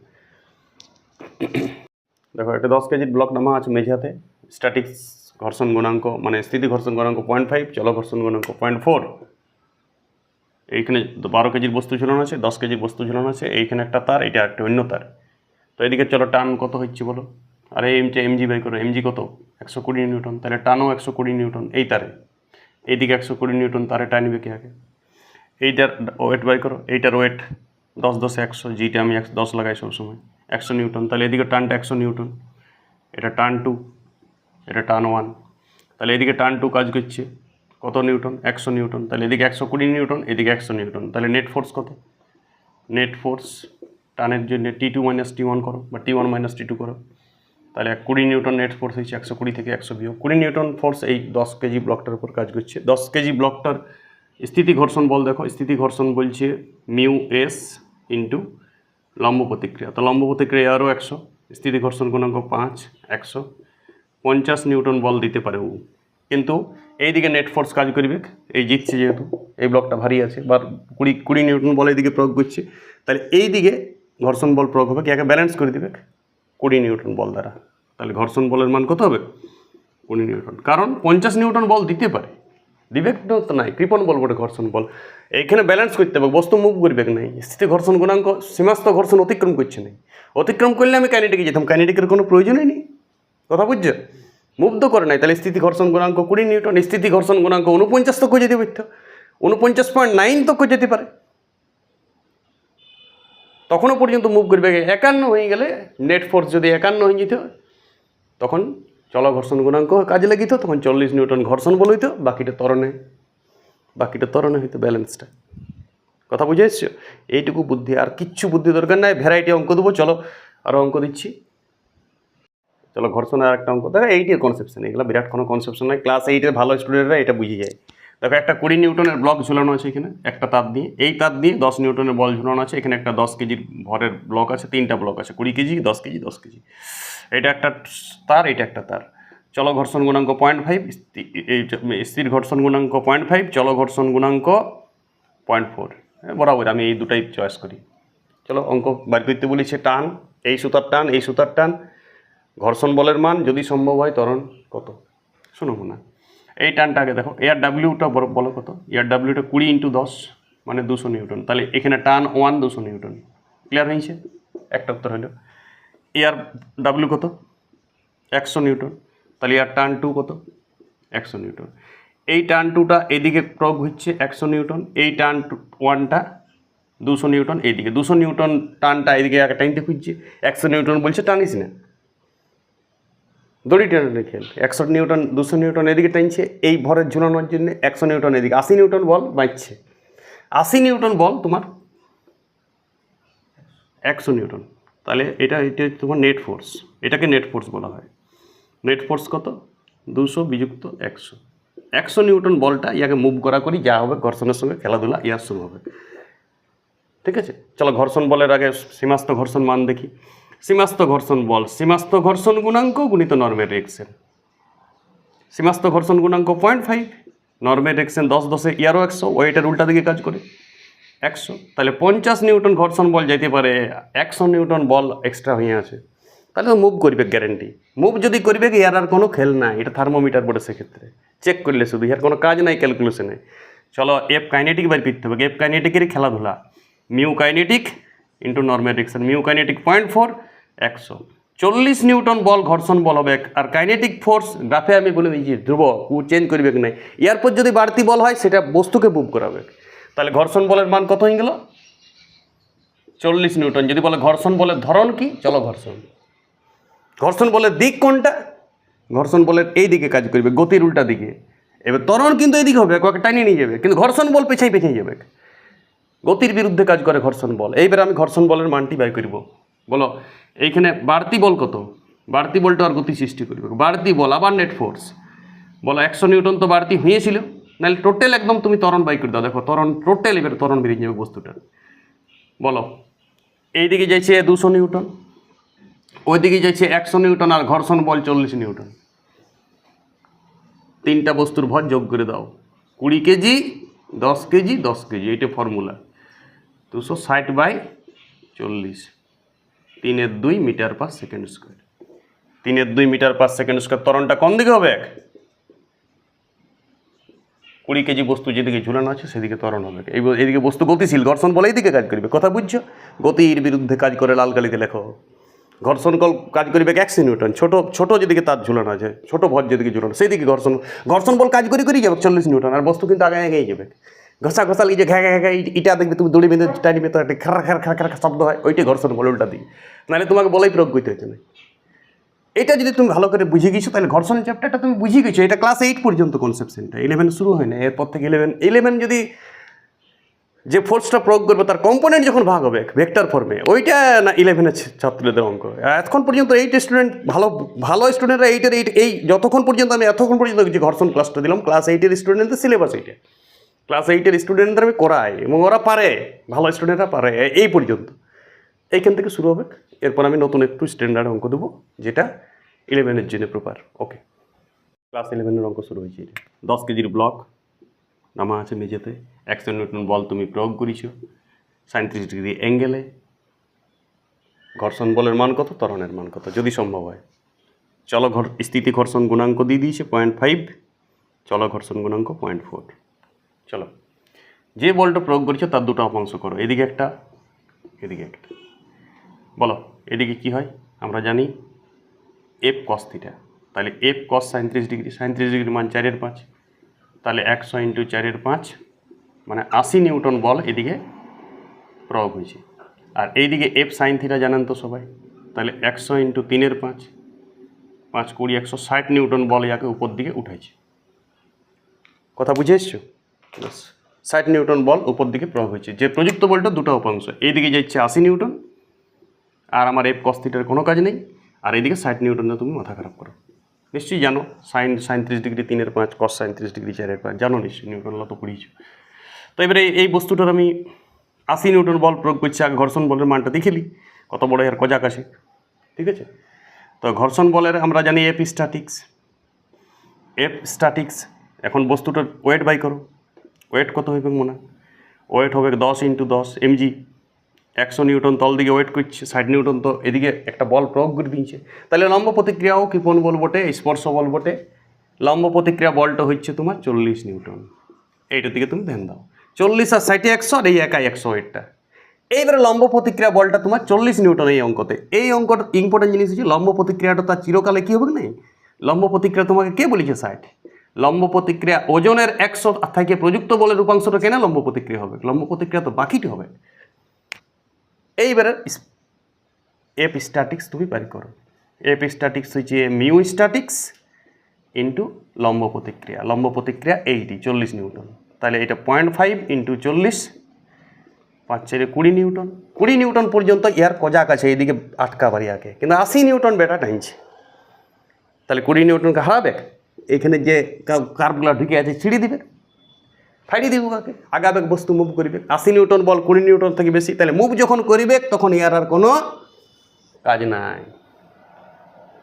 দেখো একটা 10 কেজির ব্লক নামা আছে মেঝাতে, স্ট্যাটিক্স ঘর্ষণ গুণাঙ্ক মানে স্থিতি ঘর্ষণ গুণাঙ্ক 0.5, চলো ঘর্ষণ গুণাঙ্ক 0.4। এইখানে 12 কেজির বস্তু ঝুলানো আছে, 10 কেজির বস্তু ঝুলানো আছে, এইখানে একটা তার, এটা একটা অন্য তার। তো এদিকে চলো টান কত হচ্ছে বলো, আরে এমজি বাই করো, এমজি কত? 120 নিউটন, তাহলে টানও 120 নিউটন এই তারে, এইদিকে 120 নিউটন তারে টানবে কে আগে? এইটার ওয়েট বাই করো, এইটার ওয়েট 10 10 100, জিটা আমি 10 লাগাই সবসময়, 100 নিউটন, তাহলে এদিকে টানটা 100 নিউটন, এটা টান 2, এটা টান 1, তাহলে এদিকে টান 2 কাজ করছে কত নিউটন? 100 নিউটন, তাহলে এদিকে 120 নিউটন, এদিকে 100 নিউটন, তাহলে নেট ফোর্স কত? নেট ফোর্স টানের জন্য T2 - T1 করো, বা T1 - T2 করো, তাহলে 20 নিউটন নেট ফোর্স হয়েছে, 120 থেকে 100 বিয়োগ 20 নিউটন ফোর্স এই 10 কেজি ব্লকটার উপর কাজ করছে। 10 কেজি ব্লকটার স্থিতি ঘর্ষণ বল দেখো, স্থিতি ঘর্ষণ বলছে মিউ এস ইন্টু লম্ব প্রতিক্রিয়া, তো লম্ব প্রতিক্রিয়া আরও 100, স্থিতি ঘর্ষণ গুণাঙ্ক 5, 100, 50 নিউটন বল দিতে পারে ও, কিন্তু এইদিকে নেট ফোর্স কাজ করবে, এই জিতছে যেহেতু, এই ব্লকটা ভারী আছে, বা 20 নিউটন বল এইদিকে প্রয়োগ করছে, তাহলে এই দিকে ঘর্ষণ বল প্রয়োগ হবে, একে ব্যালেন্স করে দেবে 20 নিউটন বল দ্বারা, তাহলে ঘর্ষণ বলের মান কত হবে? 20 নিউটন, কারণ 50 নিউটন বল দিতে পারে, দিবে তো নাই, কৃপণ বল বটে ঘর্ষণ বল, এইখানে ব্যালেন্স করতে হবে, বস্তু মুভ করবে নাই, স্থিতি ঘর্ষণ গুণাঙ্ক সীমাস্থ ঘর্ষণ অতিক্রম করছে নাই, অতিক্রম করলে আমি কাইনেটিকে যেতাম, কাইনেটিকের কোনো প্রয়োজনই নেই, কথা বুঝছো? মুভ তো করে নাই, তাহলে স্থিতি ঘর্ষণ গুণাঙ্ক 20 নিউটন, স্থিতি ঘর্ষণ গুণাঙ্ক 49 তক যেতে পারতো, 49.9 তক যেতে পারে, তখনও পর্যন্ত মুভ করবে। 51 হয়ে গেলে নেট ফোর্স যদি 51 হয়ে যেত, তখন চলো ঘর্ষণ গুণাঙ্ক কাজে লাগিত, তখন 40 নিউটন ঘর্ষণ বল হইতো, বাকিটা ত্বরণে হইতো ব্যালেন্সটা। কথা বুঝে এসছো? এইটুকু বুদ্ধি, আর কিচ্ছু বুদ্ধি দরকার নাই, ভ্যারাইটি অঙ্ক দেবো, চলো আরও অঙ্ক দিচ্ছি। চলো ঘর্ষণের আর একটা অঙ্ক দেখো, এইটের কনসেপশন, এগুলো বিরাট কোনো কনসেপশন নয়, ক্লাস 8-এর ভালো স্টুডেন্টরা এটা বুঝে যায়। দেখো একটা 20 নিউটনের ব্লক ঝুলানো আছে এখানে, একটা তার দিয়ে, এই তার দিয়ে 10 নিউটনের বল ঝুলানো আছে, এখানে একটা 10 কেজির ভরের ব্লক আছে, 3টা ব্লক আছে, 20 কেজি 10 কেজি 10 কেজি, এটা একটা তার, এটা একটা তার। চলো ঘর্ষণ গুণাঙ্ক 0.5, স্থির ঘর্ষণ গুণাঙ্ক 0.5, চলো ঘর্ষণ গুণাঙ্ক 0.4, বরাবর আমি এই দুটাই চয়েস করি। চলো অঙ্ক বার করতে বলেছে, টান, এই সুতার টান, এই সুতার টান, ঘর্ষণ বলের মান যদি সম্ভব হয় ত্বরণ কত, শোনো না, এই টানটা আগে দেখো, এয়ার ডাব্লিউটা বলো কত, এয়ার ডাব্লিউটা 20 × 10 মানে 200 নিউটন, তাহলে এখানে টান 1 200 নিউটন, ক্লিয়ার হয়েছে? একটা উত্তর হলো। এয়ার ডাব্লিউ কত? 100 নিউটন, তাহলে এয়ার টান 2 কত? 100 নিউটন, এই টান 2টা এদিকে প্রয়োগ হচ্ছে 100 নিউটন, এই টান 1টা 200 নিউটন, এইদিকে 200 নিউটন টানটা এদিকে আগে টাইনতে খুঁজছে, 100 নিউটন বলছে টানিস না, দড়ি টেনে রেখে 100 নিউটন 200 নিউটন এদিকে টানছে, এই ভরের ঝুলানোর জন্য 100 নিউটন এদিকে, 80 নিউটন বল বাঁচছে, 80 নিউটন বল তোমার 100 নিউটন, তাহলে এটা তোমার নেট ফোর্স, এটাকে নেট ফোর্স বলা হয়। নেট ফোর্স কত? 200 বিযুক্ত 100, 100 নিউটন বলটা ইয়াকে মুভ করা করি, যা হবে ঘর্ষণের সঙ্গে খেলাধুলা ইয়ার শুরু হবে, ঠিক আছে? চলো ঘর্ষণ বলের আগে সীমাস্থ ঘর্ষণ মান দেখি। সীমাস্থ ঘর্ষণ বল, সীমাস্থ ঘর্ষণ গুণাঙ্ক গুণিত নর্মের রিঅ্যাকশন, সীমাস্থ ঘর্ষণ গুণাঙ্ক 0.5, নর্মের রিঅ্যাকশন 10 10 ইয়ারও 100, ওয়েটের উল্টা দিকে কাজ করে 100, তাহলে 50 নিউটন ঘর্ষণ বল যেতে পারে, 100 নিউটন বল এক্সট্রা হয়ে আছে, তাহলে মুভ করবে গ্যারেন্টি, মুভ যদি করবে কি ইয়ার আর কোনো খেল নাই, এটা থার্মোমিটার বলে সেক্ষেত্রে চেক করলে শুধু, ইয়ার কোনো কাজ নাই ক্যালকুলেশনে। চলো এফ কাইনেটিক বাই করতে হবে, এফ কাইনেটিকেরই খেলাধুলা, মিউ কাইনেটিক ইন্টু নর্মের রিঅ্যাকশন, মিউ কাইনেটিক 0.4, 100, 40 নিউটন বল ঘর্ষণ বল হবে, আর কাইনেটিক ফোর্স গ্রাফে আমি বলে দিয়েছি ধ্রুব, ও চেঞ্জ করবে কি নাই, এরপর যদি বাড়তি বল হয় সেটা বস্তুকে মুভ করাবে, তাহলে ঘর্ষণ বলের মান কত হয়ে গেল? 40 নিউটন। যদি বলে ঘর্ষণ বলের ধরন কি, চলো ঘর্ষণ বলের দিক কোনটা, ঘর্ষণ বলের এই দিকে কাজ করবে, গতির উল্টা দিকে। এবার ত্বরণ কিন্তু এইদিকে হবে, কয়েকটা টানিয়ে নিয়ে যাবে, কিন্তু ঘর্ষণ বল পেছাই পেছাই যাবে, গতির বিরুদ্ধে কাজ করে ঘর্ষণ বল। এইবার আমি ঘর্ষণ বলের মানটি বাই করব। বলো এইখানে বাড়তি বল কত, বাড়তি বলটা আর গতি সৃষ্টি করবে, বাড়তি বল আবার নেট ফোর্স। বলো 100 নিউটন তো বাড়তি হয়েছিল, নাহলে টোটাল একদম তুমি ত্বরণ বাই করে দাও। দেখো ত্বরণ টোটাল, এবার ত্বরণ বেরিয়ে যাবে বস্তুটার। বলো এইদিকে যাইছে 200 নিউটন, ওইদিকে যাইছে 100 নিউটন, আর ঘর্ষণ বল 40 নিউটন। তিনটা বস্তুর ভর যোগ করে দাও, 20 কেজি, 10 কেজি, 10 কেজি, এইটা formula. 260/40, 3/2 metre per second square. 3/2 metre per second square. ত্বরণটা কোন দিকে হবে? 20 কেজি বস্তু যেদিকে ঝুলানো আছে সেদিকে ত্বরণ হবে। এইদিকে বস্তু গতিশীল, ঘর্ষণ বলে এইদিকে কাজ করবে। কথা বুঝছো? গতির বিরুদ্ধে কাজ করে লাল কালিতে লেখো। ঘর্ষণ বল কাজ করবে 100 নিউটন, ছোট ছোট যেদিকে তার ঝুলানো আছে, ছোট ভর যেদিকে ঝুলানো সেইদিকে ঘর্ষণ বল কাজ করেই যাবে 40 নিউটন, আর বস্তু কিন্তু আগে আগেই যাবে। ঘষা ঘষাল যে ঘ্যা ঘ্যা ঘ্যা ইটা দেখবে তুমি দড়ি বেঁধে টানিবে তো একটা খার খার খার খার শব্দ হয়, ওইটাই ঘর্ষণ বল উল্টা দিই, নাহলে তোমাকে বলেই প্রয়োগ করতে হচ্ছে না। এটা যদি তুমি ভালো করে বুঝে গেছো তাহলে ঘর্ষণ চ্যাপ্টারটা তুমি বুঝে গেছো। এটা ক্লাস 8 পর্যন্ত কনসেপশনটা, 11 শুরু হয় না। এরপর থেকে 11 যদি যে ফোর্সটা প্রয়োগ করবে তার কম্পোনেন্ট যখন ভাগ হবে ভেক্টর ফর্মে, ওইটা না 11-এর ছাত্রদের অঙ্ক। এতক্ষণ পর্যন্ত 8 স্টুডেন্ট ভালো স্টুডেন্টরা এই যতক্ষণ পর্যন্ত আমি এতক্ষণ পর্যন্ত যে ঘর্ষণ ক্লাসটা দিলাম, ক্লাস 8-এর স্টুডেন্টদের সিলেবাস এইটা, ক্লাস 8-এর স্টুডেন্টদের আমি করাই এবং ওরা পারে, ভালো স্টুডেন্টরা পারে এই পর্যন্ত। এইখান থেকে শুরু হবে, এরপর আমি নতুন একটু স্ট্যান্ডার্ড অঙ্ক দেবো যেটা 11-এর জন্য প্রপার। ওকে, ক্লাস 11-এর অঙ্ক শুরু হয়েছে। 10 কেজির ব্লক নামা আছে মেঝেতে, 100 নিউটন বল তুমি প্রয়োগ করেছ 37 ডিগ্রি অ্যাঙ্গেলে। ঘর্ষণ বলের মান কত, ত্বরণের মান কত যদি সম্ভব হয়। চলো স্থিতি ঘর্ষণ গুণাঙ্ক দিয়ে দিয়েছে 0.5, চলো ঘর্ষণ গুণাঙ্ক 0.4। চলো যে বলটা প্রয়োগ করেছো তার দুটো অপাংশ করো, এদিকে একটা এদিকে একটা। বলো এদিকে কি হয়, আমরা জানি এফ কস থিটা, তাহলে এফ কস 37 ডিগ্রি, 37 ডিগ্রির মান 4/5, তাহলে 100 × 4/5 মানে 80 নিউটন বল এদিকে প্রয়োগ হয়েছে। আর এইদিকে এফ সাইন থিটা জানেন তো সবাই, তাহলে 100 × 3/5, 5 20 160 নিউটন বল ইয়াকে উপর দিকে উঠাইছে। কথা বুঝে এসছো? 60 নিউটন বল উপর দিকে প্রয়োগ হয়েছে। যে প্রযুক্ত বলটা দুটো উপাংশ, এইদিকে যাচ্ছে 80 নিউটন, আর আমার এফ কস থিটার কোনো কাজ নেই, আর এইদিকে 60 নিউটনে তুমি মাথা খারাপ করো। নিশ্চয়ই জানো সাইন 37 ডিগ্রি 3/5, কস 37 ডিগ্রি 4/5, জানো নিশ্চয়ই, নিউটন ল তো পড়িয়েছো। তো এবারে এই বস্তুটার আমি 80 নিউটন বল প্রয়োগ করছি, আগে ঘর্ষণ বলের মানটা দেখেলি কত বড় এর কজাক আসে, ঠিক আছে? তো ঘর্ষণ বলের আমরা জানি এফ স্ট্যাটিক্স। এখন বস্তুটার ওয়েট বাই করো, ওয়েট কত হইবে মনে? ওয়েট হবে 10 × 10 mg। 100 নিউটন তল দিকে ওয়েট করছে, 60 নিউটন তো এদিকে একটা বল প্রয়োগ করে দিয়েছে, তাহলে লম্ব প্রতিক্রিয়াও কৃপণ বল বটে, স্পর্শ বল বটে। লম্ব প্রতিক্রিয়া বলটা হচ্ছে তোমার 40 নিউটন। এইটার দিকে তুমি ধ্যান দাও, 40 আর 60 100, আর এই একাই 100 ওয়েটটা। এইবারে লম্ব প্রতিক্রিয়া বলটা তোমার 40 নিউটন এই অঙ্কতে। এই অঙ্কটা ইম্পর্টেন্ট জিনিস হচ্ছে লম্ব প্রতিক্রিয়াটা তার চিরকালে কী হবে না, লম্ব প্রতিক্রিয়া তোমাকে কে বলেছে 60? লম্ব প্রতিক্রিয়া ওজনের 100 থেকে প্রযুক্ত বলের রূপাংশটা কেন লম্ব প্রতিক্রিয়া হবে? লম্ব প্রতিক্রিয়া তো বাকিটি হবে। এইবারে এফ স্ট্যাটিক্স তুমি বাড়ি করো। এফ স্ট্যাটিক্স হচ্ছে মিউ স্ট্যাটিক্স ইন্টু লম্ব প্রতিক্রিয়া। লম্ব প্রতিক্রিয়া 40 নিউটন, তাহলে এটা 0.5 × 40, 5 × 20 নিউটন। 20 নিউটন পর্যন্ত ইয়ার কজাক আছে, এইদিকে আটকা বাড়িয়াকে, কিন্তু 80 নিউটন বেটা টাইনছে, তাহলে 20 নিউটনকে হারাবে। এখানে যে কার্ভগুলো ঢুকে আছে ছিঁড়ে দিবে, ফাইড়িয়ে দিব কাকে, আগাবেগ বস্তু মুভ করিবে। 80 নিউটন বল 20 নিউটন থেকে বেশি, তাহলে মুভ যখন করিবে তখন ইয়ার আর কোনো কাজ নাই,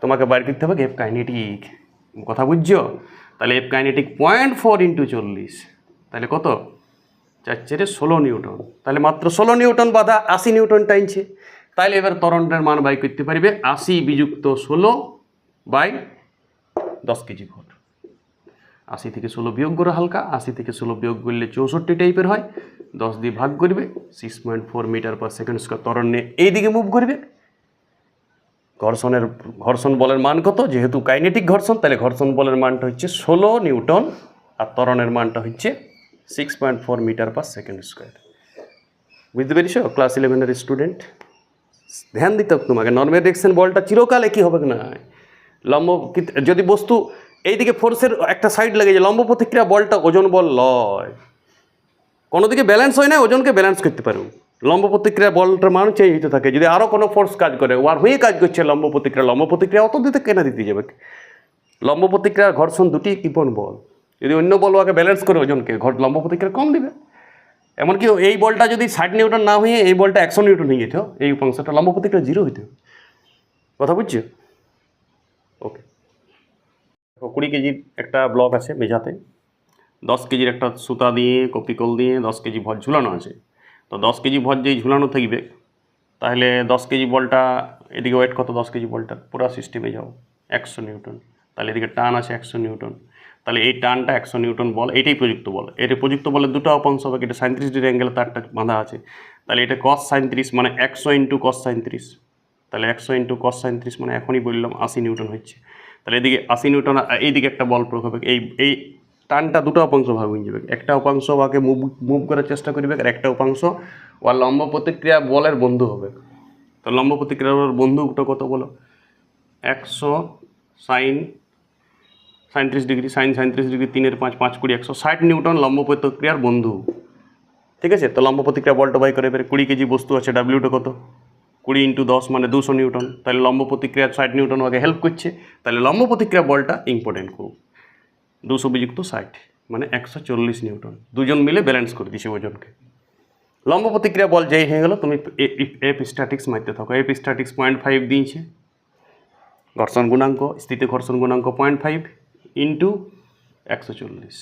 তোমাকে বাইর করতে হবে এফ কাইনেটিক। কথা বুঝছো? তাহলে এফ কাইনেটিক 0.4 × 40, তাহলে কত? 4 × 16 নিউটন। তাহলে মাত্র 16 নিউটন বাধা 80 নিউটন টাইনছে। তাহলে এবার ত্বরণটার মান বাই করতে পারবে 80 বিযুক্ত 16/10 কেজি ভোল্ট। 80 থেকে 16 বিয়োগ করে হালকা, 80 থেকে 16 বিয়োগ করলে 64 টাইপের হয়, 10 দিয়ে ভাগ করবে, 6.4 মিটার পার সেকেন্ড স্কোয়ার ত্বরণ নিয়ে এইদিকে মুভ করবে। ঘর্ষণ বলের মান কত? যেহেতু কাইনেটিক ঘর্ষণ, তাহলে ঘর্ষণ বলের মানটা হচ্ছে 16 নিউটন, আর ত্বরণের মানটা হচ্ছে 6.4 মিটার পার সেকেন্ড স্কোয়ার। বুঝতে পেরেছো ক্লাস 11-এর স্টুডেন্ট? ধ্যান দিতে হবে তোমাকে, নর্মাল ডিরেকশন বলটা চিরকালে কী হবে না, যদি বস্তু এইদিকে ফোর্সের একটা সাইড লেগে যায়, লম্ব প্রতিক্রিয়া বলটা ওজন বল লয়। কোনো দিকে ব্যালেন্স হয় না, ওজনকে ব্যালেন্স করতে পারো। লম্ব প্রতিক্রিয়া বলটার মান চেঞ্জ হতে থাকে। যদি আরও কোনো ফোর্স কাজ করে, ওয়ার হয়ে কাজ করছে লম্ব প্রতিক্রিয়া অত দিতে কেনা দিতে যাবে। লম্ব প্রতিক্রিয়া ঘর্ষণ দুটি কৃপণ বল। যদি অন্য বল ওকে ব্যালেন্স করে ওজনকে, লম্ব প্রতিক্রিয়া কম দিবে। এমনকি এই বলটা যদি 60 নিউটন না হয়ে এই বলটা 100 নিউটন হয়ে যেত, এই উপাংশটা লম্ব প্রতিক্রিয়া 0 হইত। কথা বুঝছো? ওকে। 20 কেজির একটা ব্লক আছে মেঝাতে, 10 কেজির একটা সুতা দিয়ে কপিকল দিয়ে 10 কেজি ভর ঝুলানো আছে। তো 10 কেজি ভর যেই ঝুলানো থাকবে, তাহলে 10 কেজি বলটা এদিকে ওয়েট কত? 10 কেজি বলটা পুরো সিস্টেমে যাও 100 নিউটন। তাহলে এদিকে টান আছে 100 নিউটন। তাহলে এই টানটা 100 নিউটন বল, এটাই প্রযুক্ত বল। এটা প্রযুক্ত বলের দুটো অপাংশ হবে, এটা 37 ডিগ্রি অ্যাঙ্গেলে তারটা বাঁধা আছে। তাহলে এটা cos 37 মানে 100 ইন্টু cos 37। তাহলে 100 ইন্টু cos 37 মানে এখনই বললাম 80 নিউটন হচ্ছে। তাহলে এদিকে 80 নিউটন, এইদিকে একটা বল প্রয়োগ হবে। এই টানটা দুটো অপাংশ ভাগ হয়ে যাবে। একটা অপাংশ ওকে মুভ করার চেষ্টা করবে, আর একটা অপাংশ ওর লম্ব প্রতিক্রিয়া বলের বন্ধু হবে। তো লম্ব প্রতিক্রিয়ার বন্ধুটা কত বলো? 100 সাইন 37 ডিগ্রি, সাইন 37 ডিগ্রি 3 এর 5, 5 20, 160 নিউটন লম্ব প্রতিক্রিয়ার বন্ধু। ঠিক আছে? তো লম্ব প্রতিক্রিয়া বলটা বাই করে এবারে 20 কেজি বস্তু আছে, ডাব্লিউটা কত? 20 ইন্টু 10 মানে 200 নিউটন। তাহলে লম্ব প্রতিক্রিয়া 60 নিউটন ওকে হেল্প করছে। তাহলে লম্ব প্রতিক্রিয়া বলটা ইম্পর্টেন্ট খুব। 200 বিযুক্ত 60 মানে 140 নিউটন। দুজন মিলে ব্যালেন্স করে দিছে ওজনকে। লম্ব প্রতিক্রিয়া বল যেই হয়ে গেল, তুমি এফ স্ট্যাটিক্স মারতে থাকো। এফ স্ট্যাটিক্স 0.5 দিয়েছে, ঘর্ষণ গুণাঙ্ক, স্থিতি ঘর্ষণ গুণাঙ্ক 0.5 ইন্টু 140,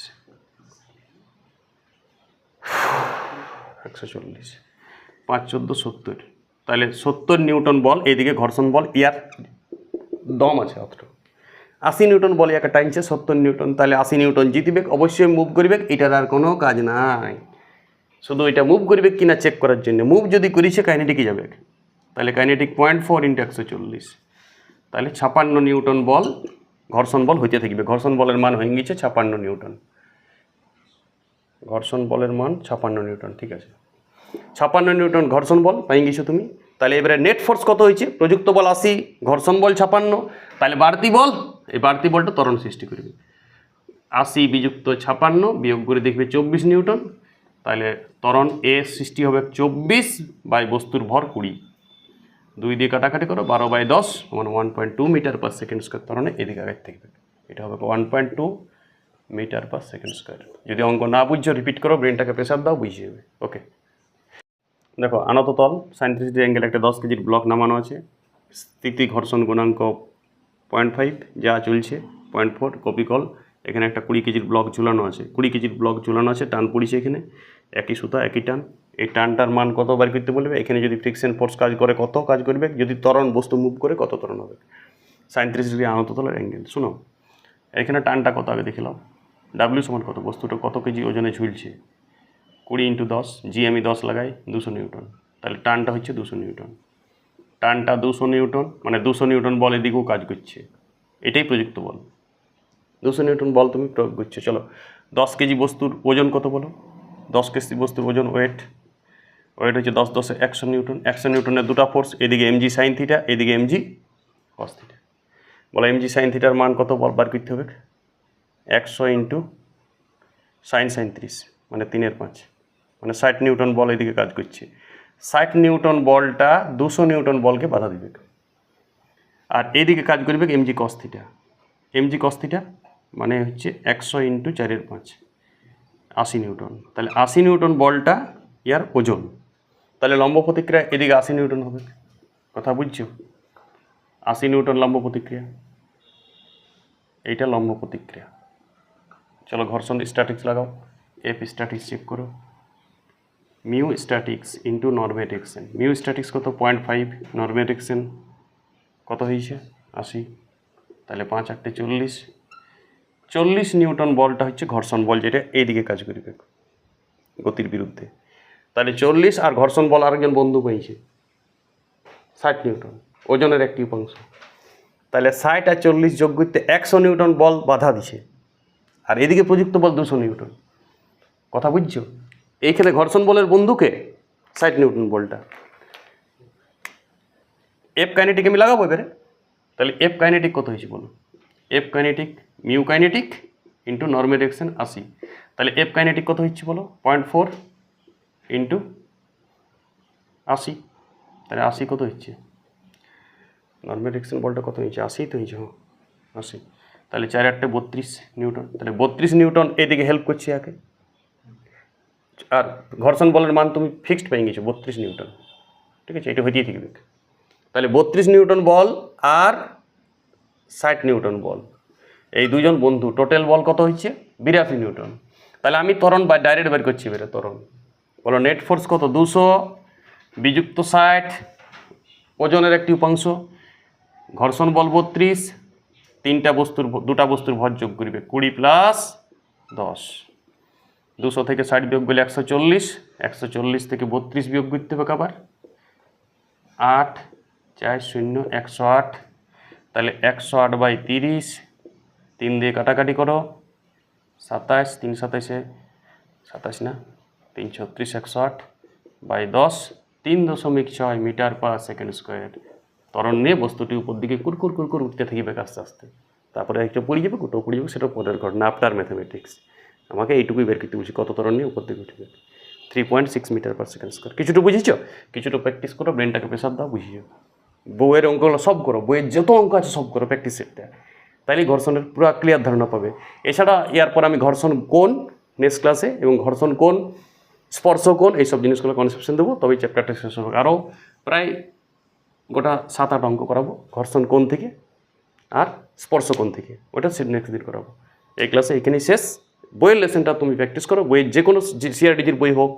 140 5 14 70। তাহলে 70 নিউটন বল, এইদিকে ঘর্ষণ বল, ইয়ার দম আছে অতটা। 80 নিউটন বল ইয়াকে টাইনছে 70 নিউটন। তাহলে 80 নিউটন জিতবে, অবশ্যই মুভ করবে, এটার আর কোনো কাজ নাই। শুধু এটা মুভ করবে কিনা চেক করার জন্য। মুভ যদি করেছে কাইনেটিকে যাবে, তাহলে কাইনেটিক 0.4 ইন্টু 140। তাহলে 56 নিউটন বল ঘর্ষণ বল হইতে থাকবে। ঘর্ষণ বলের মান হয়ে গেছে 56 নিউটন। ঘর্ষণ বলের মান 56 নিউটন। ঠিক আছে, 56 নিউটন ঘর্ষণ বল পাই গেছো তুমি। তাহলে এবারে নেট ফোর্স কত হয়েছে? প্রযুক্ত বল 80, ঘর্ষণ বল 56। তাহলে বাড়তি বল, এই বাড়তি বলটা ত্বরণ সৃষ্টি করবে। 80 বিযুক্ত 56 বিয়োগ করে দেখবে 24 নিউটন। তাহলে ত্বরণ এ সৃষ্টি হবে 24 বাই বস্তুর ভর 20। 2 দিয়ে কাটাকাটি করো, 12/10 মানে 1.2 মিটার পার সেকেন্ড স্কোয়ার ত্বরণে এদিকে আগে থাকবে। এটা হবে 1.2 মিটার পার সেকেন্ড স্কোয়ার। যদি অঙ্ক না বুঝছো রিপিট করো, ব্রেনটাকে প্রেসার দাও, বুঝে যাবে। ওকে, দেখো আনত তল 37 ডিগ্রি অ্যাঙ্গেল একটা 10 কেজির ব্লক নামানো আছে। স্থিতি ঘর্ষণ গুণাঙ্ক 0.5 যা চলছে, 0.4 কপিকল। এখানে একটা 20 কেজির ব্লক ঝুলানো আছে, 20 কেজির ব্লক ঝুলানো আছে, টান পড়িছে এখানে, একই সুতা একই টান। এই টানটার মান কত বার করতে বলবে? এখানে যদি ফ্রিকশন ফোর্স কাজ করে কত কাজ করবে, যদি ত্বরণ বস্তু মুভ করে কত ত্বরণ হবে। 37 ডিগ্রি আনত তলের অ্যাঙ্গেল। শুনো, এখানে টানটা কত আগে দেখিলাম। ডাব্লিউ সমান কত? বস্তুটা কত কেজি ওজনে ঝুলছে? 20 ইন্টু 10, জি আমি 10 লাগাই, 200 নিউটন। তাহলে টানটা হচ্ছে 200 নিউটন। টানটা 200 নিউটন মানে 200 নিউটন বল এদিকেও কাজ করছে। এটাই প্রযুক্ত বল। 200 নিউটন বল তুমি প্রয়োগ করছো। চলো, 10 কেজি বস্তুর ওজন কত বলো? 10 কেজি বস্তুর ওজন ওয়েট হচ্ছে 10 10 100 নিউটন। 100 নিউটনের দুটো ফোর্স, এদিকে এমজি সাইন থিটা, এদিকে এমজি কস থিটা। বলো এমজি সাইন থিটার মান কত বল বার করতে হবে? 100 ইন্টু সাইন 37 মানে 3 এর 5 মানে 60 নিউটন বল এদিকে কাজ করছে। 60 নিউটন বলটা 200 নিউটন বলকে বাধা দিবে, আর এইদিকে কাজ করবে MG cos theta. MG cos theta মানে হচ্ছে 100 ইন্টু 4 এর 5 80 নিউটন। তাহলে 80 নিউটন বলটা ইয়ার ওজন। তাহলে লম্ব প্রতিক্রিয়া এদিকে 80 নিউটন হবে। কথা বুঝছো? 80 নিউটন লম্ব প্রতিক্রিয়া, এইটা লম্ব প্রতিক্রিয়া। চলো ঘর্ষণ স্ট্যাটিক্স লাগাও, এফ স্ট্যাটিক্স চেক করো। মিউ স্ট্যাটিক্স ইন্টু নরমেট এক্সেন। মিউ স্ট্যাটিক্স কত? 0.5, নরমেট এক্সেন কত হয়েছে? 80। তাহলে 5 8 40, 40 নিউটন বলটা হচ্ছে ঘর্ষণ বল, যেটা এইদিকে কাজ করবে গতির বিরুদ্ধে। তাহলে 40 আর ঘর্ষণ বল আরেকজন বন্ধু পেয়েছে 60 নিউটন, ওজনের একটি উপাংশ। তাহলে 60 আর 40 যোগ করতে 100 নিউটন বল বাধা দিছে, আর এদিকে প্রযুক্ত বল 200 নিউটন। কথা বুঝছো? এইখানে ঘর্ষণ বলের বন্ধুকে 60 নিউটন বলটা। এফ কাইনেটিক আমি লাগাবো এবারে। তাহলে এফ কাইনেটিক কত হয়েছে বলো, F kinetic mu kinetic into normal direction 80, তাহলে এফ কাইনেটিক কত হচ্ছে বলো 0.4 ইন্টু 80, তাহলে 80 কত হচ্ছে, নর্মাল ডিরেকশন বলটা কত হয়েছে 80 তো হয়েছে, 80, তাহলে 4 8 32 নিউটন, তাহলে 32 নিউটন এদিকে হেল্প করছে একে, আর ঘর্ষণ বলের মান তুমি ফিক্সড পেয়ে গেছো 32 নিউটন, ঠিক আছে, এটা হইতেই থাকবে। তাহলে 32 নিউটন বল আর 60 নিউটন বল, এই দুজন বন্ধু টোটাল বল কত হচ্ছে 82 নিউটন। তাহলে আমি ত্বরণ বা ডাইরেক্ট বের করছি, বেরো ত্বরণ বলো, নেট ফোর্স কত 200 বিযুক্ত 60 ওজনের একটি উপাংশ, ঘর্ষণ বল 32, দুটা বস্তুর ভর যোগ করবে 20 প্লাস 10, 200 থেকে 60 বিয়োগ করলে 140, 140 থেকে 32 বিয়োগ করতে হবে আবার 8 4 0 108, তাহলে 108/30, 3 দিয়ে কাটাকাটি করো 27, 3 27 27 না 3 36 108/10, 3.6 মিটার পার সেকেন্ড স্কোয়ার। ত্বরণ নিয়ে বস্তুটি উপর দিকে কুরকুর কুরকুর উঠতে থাকবে আস্তে আস্তে, তারপরে একটা পড়ে যাবে, কোথাও পড়ে যাবে, সেটা পরের ঘটনা, আফটার ম্যাথামেটিক্স। আমাকে এইটুকুই বের করতে বুঝি কত ত্বরণ নিয়ে উপর দিকে উঠবে, 3.6 মিটার পার সেকেন্ড স্কোয়ার। কিছুটা বুঝেছ, কিছুটা প্র্যাকটিস করো, ব্রেনটাকে প্রেশার দাও, বুঝিয়ে বইয়ের অঙ্কগুলো সব করো, বইয়ের যত অঙ্ক আছে সব করো প্র্যাকটিস সেটটা, তাইলে ঘর্ষণের পুরো ক্লিয়ার ধারণা পাবে। এছাড়া এরপর আমি ঘর্ষণ কোণ নেক্সট ক্লাসে এবং ঘর্ষণ কোণ স্পর্শ কোণ এইসব জিনিসগুলো কনসেপশন দেবো, তবেই চ্যাপ্টারটা শেষ হবে। আরও প্রায় গোটা 7-8 অঙ্ক করাবো ঘর্ষণ কোণ থেকে আর স্পর্শ কোণ থেকে, ওটা নেক্সট দিন করাবো। এই ক্লাসে এখানেই শেষ। বইয়ের লেসেনটা তুমি প্র্যাকটিস করো, বইয়ের যে কোনো সিআরডিজির বই হোক,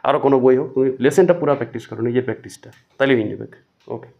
আরও কোনো বই হোক, তুমি লেসেনটা পুরো প্র্যাকটিস করো, নিজের প্র্যাকটিসটা, তাহলে হয়ে যাবে। ওকে।